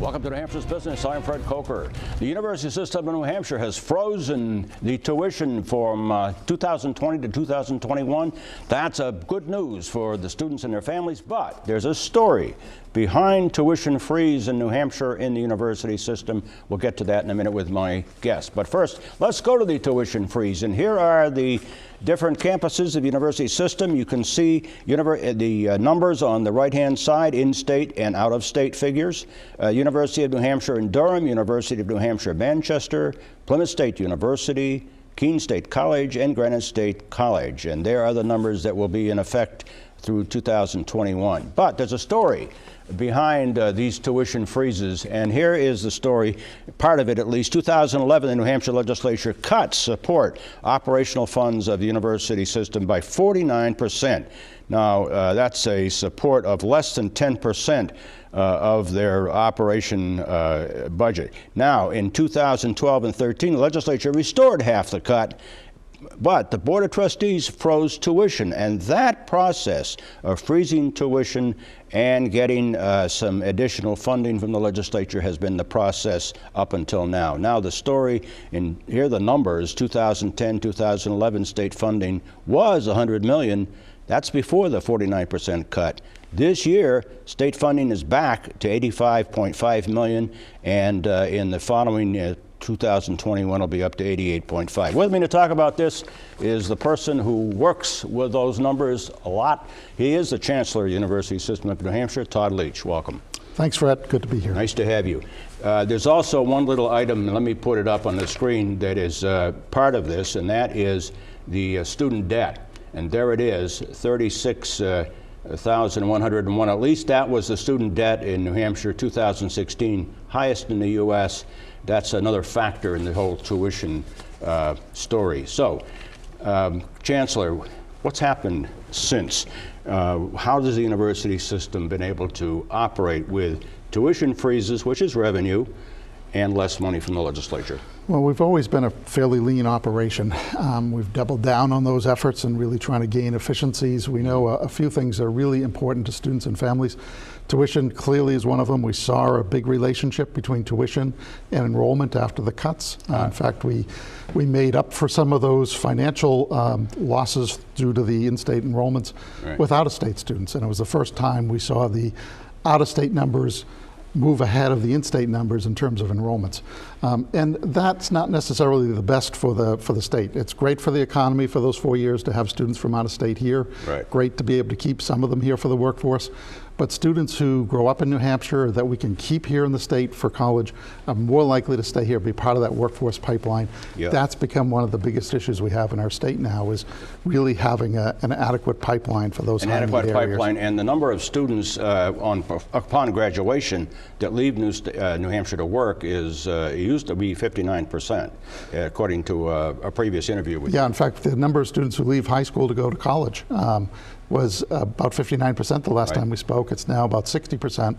Welcome to New Hampshire's Business. I'm Fred Coker. The university system in New Hampshire has frozen the tuition from 2020 to 2021. That's good news for the students and their families, but there's a story behind tuition freeze in New Hampshire in the university system. We'll get to that in a minute with my guest. But first, let's go to the tuition freeze. And here are the different campuses of the university system. You can see the numbers on the right-hand side, in-state and out-of-state figures. University of New Hampshire in Durham, University of New Hampshire Manchester, Plymouth State University, Keene State College, and Granite State College. And there are the numbers that will be in effect through 2021. But there's a story behind these tuition freezes, and here is the story, part of it at least. 2011, the New Hampshire legislature cut support operational funds of the university system by 49%. Now, that's a support of less than 10% of their operation budget. Now, in 2012 and 13, the legislature restored half the cut, but the Board of Trustees froze tuition, and that process of freezing tuition and getting some additional funding from the legislature has been the process up until now. Now the story, and here are the numbers, 2010, 2011 state funding was $100 million. That's before the 49% cut. This year, state funding is back to $85.5 million, and in the following 2021 will be up to 88.5. With me to talk about this is the person who works with those numbers a lot. He is the Chancellor of the University System of New Hampshire, Todd Leach. Welcome. Thanks, Fred. Good to be here. Nice to have you. There's also one little item, let me put it up on the screen, that is part of this, and that is the student debt. And there it is, 36,101. At least that was the student debt in New Hampshire 2016, highest in the U.S. That's another factor in the whole tuition story. So, Chancellor, what's happened since? How has the university system been able to operate with tuition freezes, which is revenue, and less money from the legislature? Well, we've always been a fairly lean operation. We've doubled down on those efforts and really trying to gain efficiencies. We know a few things are really important to students and families. Tuition clearly is one of them. We saw a big relationship between tuition and enrollment after the cuts. In fact, we made up for some of those financial losses due to the in-state enrollments with out-of-state students. And it was the first time we saw the out-of-state numbers move ahead of the in-state numbers in terms of enrollments. And that's not necessarily the best for the state. It's great for the economy for those 4 years to have students from out of state here. Right. Great to be able to keep some of them here for the workforce. But students who grow up in New Hampshire that we can keep here in the state for college are more likely to stay here, be part of that workforce pipeline. Yep. That's become one of the biggest issues we have in our state now, is really having an adequate pipeline for those high-need areas. An adequate pipeline, and the number of students upon graduation that leave New Hampshire to work is it used to be 59%, according to a previous interview with you. Yeah, in fact, the number of students who leave high school to go to college was about 59% the last time we spoke. It's now about 60%.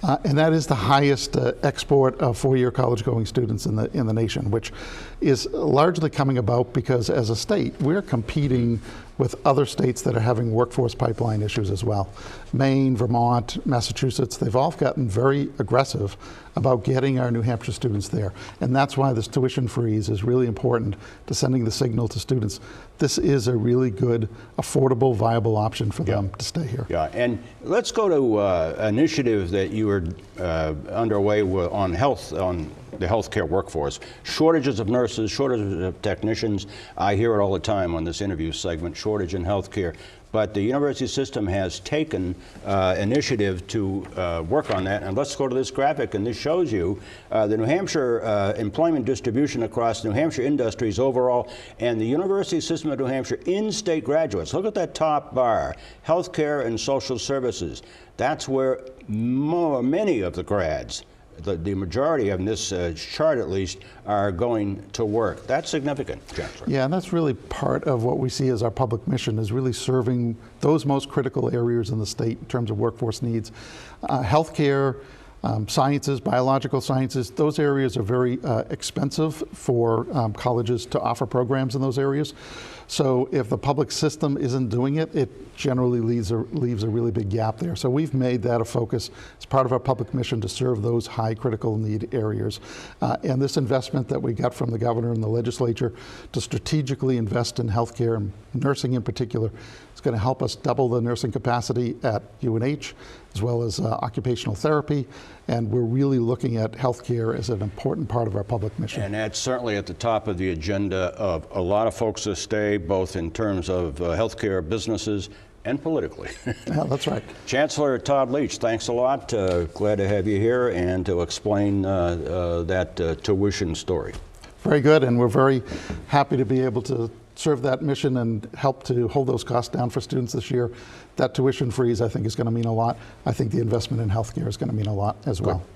And that is the highest export of four-year college-going students in the nation, which is largely coming about because as a state, we're competing with other states that are having workforce pipeline issues as well. Maine, Vermont, Massachusetts, they've all gotten very aggressive about getting our New Hampshire students there. And that's why this tuition freeze is really important to sending the signal to students. This is a really good, affordable, viable option for them to stay here. Yeah, and let's go to an initiative that you were underway on the healthcare workforce. Shortages of nurses, shortages of technicians. I hear it all the time on this interview segment, shortage in healthcare. But the university system has taken initiative to work on that. And let's go to this graphic, and this shows you the New Hampshire employment distribution across New Hampshire industries overall, and the University System of New Hampshire in-state graduates. Look at that top bar, healthcare and social services. That's where many of the grads, the majority of them, this chart at least, are going to work. That's significant, Chancellor. Yeah, and that's really part of what we see as our public mission, is really serving those most critical areas in the state in terms of workforce needs. Healthcare, Sciences, biological sciences, those areas are very expensive for colleges to offer programs in those areas. So if the public system isn't doing it, it generally leaves a really big gap there. So we've made that a focus as part of our public mission to serve those high critical need areas. And this investment that we got from the governor and the legislature to strategically invest in healthcare and nursing in particular, it's going to help us double the nursing capacity at UNH, as well as occupational therapy. And we're really looking at healthcare as an important part of our public mission. And that's certainly at the top of the agenda of a lot of folks this day, both in terms of healthcare, businesses, and politically. Yeah, that's right. Chancellor Todd Leach, thanks a lot. Glad to have you here and to explain that tuition story. Very good, and we're very happy to be able to serve that mission and help to hold those costs down for students this year. That tuition freeze, I think, is going to mean a lot. I think the investment in healthcare is going to mean a lot as well.